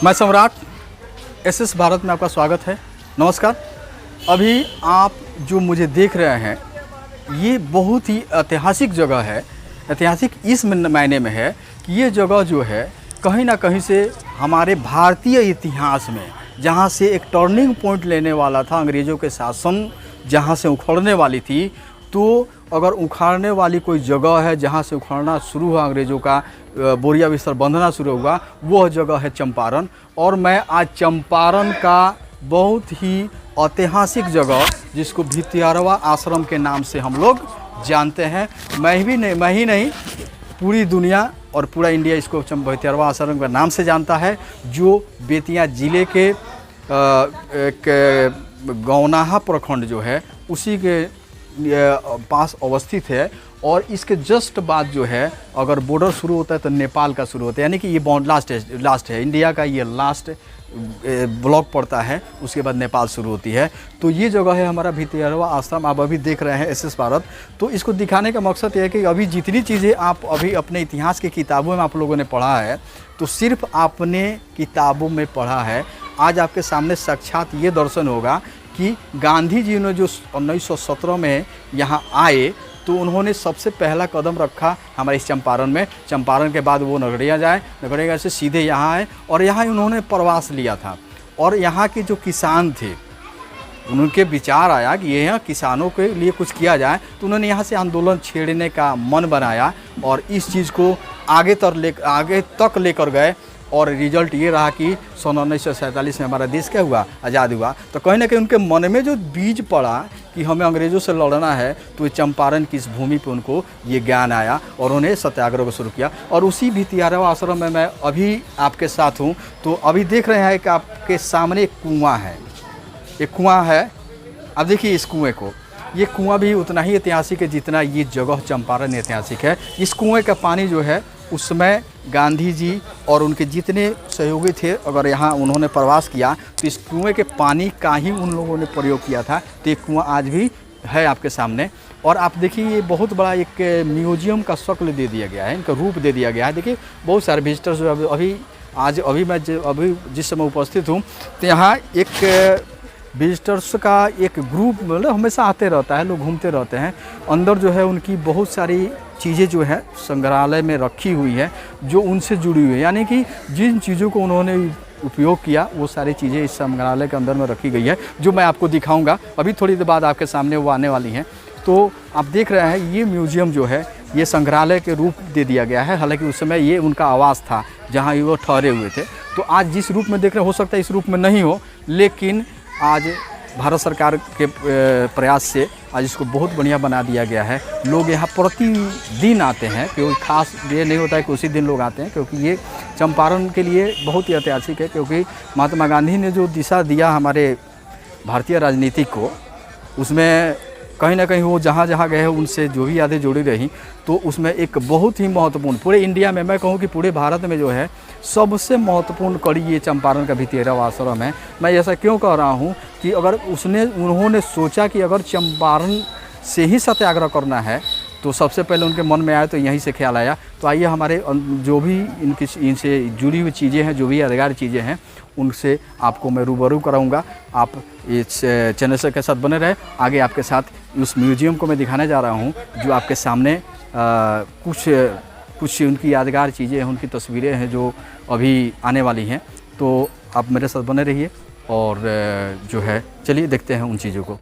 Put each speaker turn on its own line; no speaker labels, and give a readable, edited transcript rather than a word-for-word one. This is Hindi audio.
मैं सम्राट एसएस भारत में आपका स्वागत है। नमस्कार। अभी आप जो मुझे देख रहे हैं ये बहुत ही ऐतिहासिक जगह है। ऐतिहासिक इस मायने में है कि ये जगह जो है कहीं ना कहीं से हमारे भारतीय इतिहास में जहाँ से एक टर्निंग पॉइंट लेने वाला था, अंग्रेज़ों के शासन जहाँ से उखड़ने वाली थी, तो अगर उखाड़ने वाली कोई जगह है जहाँ से उखाड़ना शुरू हुआ, अंग्रेज़ों का बोरिया बिस्तर बंधना शुरू हुआ, वह जगह है चंपारण। और मैं आज चंपारण का बहुत ही ऐतिहासिक जगह जिसको भितियारवा आश्रम के नाम से हम लोग जानते हैं, मैं ही नहीं पूरी दुनिया और पूरा इंडिया इसको भितियारवा आश्रम के नाम से जानता है, जो बेतिया ज़िले के गौनाहा प्रखंड जो है उसी के पास अवस्थित है। और इसके जस्ट बाद जो है अगर बॉर्डर शुरू होता है तो नेपाल का शुरू होता है, यानी कि ये लास्ट है इंडिया का, ये लास्ट ब्लॉक पड़ता है, उसके बाद नेपाल शुरू होती है। तो ये जगह है हमारा भितियारवा आश्रम, आप अभी देख रहे हैं एसएस भारत। तो इसको दिखाने का मकसद ये है कि अभी जितनी चीज़ें आप अभी अपने इतिहास की किताबों में आप लोगों ने पढ़ा है, तो सिर्फ आपने किताबों में पढ़ा है, आज आपके सामने साक्षात ये दर्शन होगा कि गांधी जी ने जो 1917 में यहाँ आए तो उन्होंने सबसे पहला कदम रखा हमारे इस चंपारण में। चंपारण के बाद वो नगड़िया से सीधे यहाँ आए और यहाँ उन्होंने प्रवास लिया था। और यहाँ के जो किसान थे उनके विचार आया कि यहाँ किसानों के लिए कुछ किया जाए, तो उन्होंने यहाँ से आंदोलन छेड़ने का मन बनाया और इस चीज़ को आगे तक लेकर गए। और रिजल्ट ये रहा कि सन 1947 में हमारा देश क्या हुआ, आज़ाद हुआ। तो कहीं ना कहीं उनके मन में जो बीज पड़ा कि हमें अंग्रेज़ों से लड़ना है, तो चंपारण की इस भूमि पे उनको ये ज्ञान आया और उन्हें सत्याग्रह को शुरू किया। और उसी भितियारवा आश्रम में मैं अभी आपके साथ हूँ। तो अभी देख रहे हैं कि आपके सामने एक कुआँ है, एक कुआँ है। अब देखिए इस कुएँ को, ये कुआँ भी उतना ही ऐतिहासिक है जितना ये जगह चंपारण ऐतिहासिक है। इस कुएँ का पानी जो है उसमें गांधी जी और उनके जितने सहयोगी थे, अगर यहाँ उन्होंने प्रवास किया तो इस कुएं के पानी का ही उन लोगों ने प्रयोग किया था। तो ये कुआं आज भी है आपके सामने। और आप देखिए ये बहुत बड़ा एक म्यूजियम का शक्ल दे दिया गया है, इनका रूप दे दिया गया है। देखिए बहुत सारे विजिटर्स अभी मैं जिस समय उपस्थित हूँ तो यहाँ एक विजिटर्स का एक ग्रुप मतलब हमेशा आते रहता है, लोग घूमते रहते हैं। अंदर जो है उनकी बहुत सारी चीज़ें जो है संग्रहालय में रखी हुई है जो उनसे जुड़ी हुई है, यानी कि जिन चीज़ों को उन्होंने उपयोग किया वो सारी चीज़ें इस संग्रहालय के अंदर में रखी गई है, जो मैं आपको दिखाऊंगा अभी थोड़ी देर बाद आपके सामने वो आने वाली हैं। तो आप देख रहे हैं ये म्यूजियम जो है ये संग्रहालय के रूप दे दिया गया है। हालांकि उस समय ये उनका आवास था जहाँ वो ठहरे हुए थे। तो आज जिस रूप में देख रहे हो सकता है इस रूप में नहीं हो, लेकिन आज भारत सरकार के प्रयास से आज इसको बहुत बढ़िया बना दिया गया है। लोग यहाँ प्रतिदिन आते हैं, क्योंकि खास ये नहीं होता है कि उसी दिन लोग आते हैं, क्योंकि ये चंपारण के लिए बहुत ही ऐतिहासिक है। क्योंकि महात्मा गांधी ने जो दिशा दिया हमारे भारतीय राजनीति को, उसमें कहीं ना कहीं वो जहाँ जहाँ गए उनसे जो भी यादें जुड़ी रही, तो उसमें एक बहुत ही महत्वपूर्ण, पूरे इंडिया में मैं कहूँ कि पूरे भारत में जो है सबसे महत्वपूर्ण कड़ी ये चंपारण का भितियारवा आश्रम है। मैं ऐसा क्यों कह रहा हूँ कि अगर उन्होंने सोचा कि अगर चंपारण से ही सत्याग्रह करना है तो सबसे पहले उनके मन में आया, तो यहीं से ख्याल आया। तो आइए हमारे जो भी इनसे जुड़ी हुई चीज़ें हैं, जो भी यादगार चीज़ें हैं, उनसे आपको मैं रूबरू कराऊंगा। आप इस चैनल से के साथ बने रहे। आगे आपके साथ उस म्यूजियम को मैं दिखाने जा रहा हूं, जो आपके सामने कुछ उनकी यादगार चीज़ें हैं, उनकी तस्वीरें हैं जो अभी आने वाली हैं। तो आप मेरे साथ बने रहिए और जो है चलिए देखते हैं उन चीज़ों को।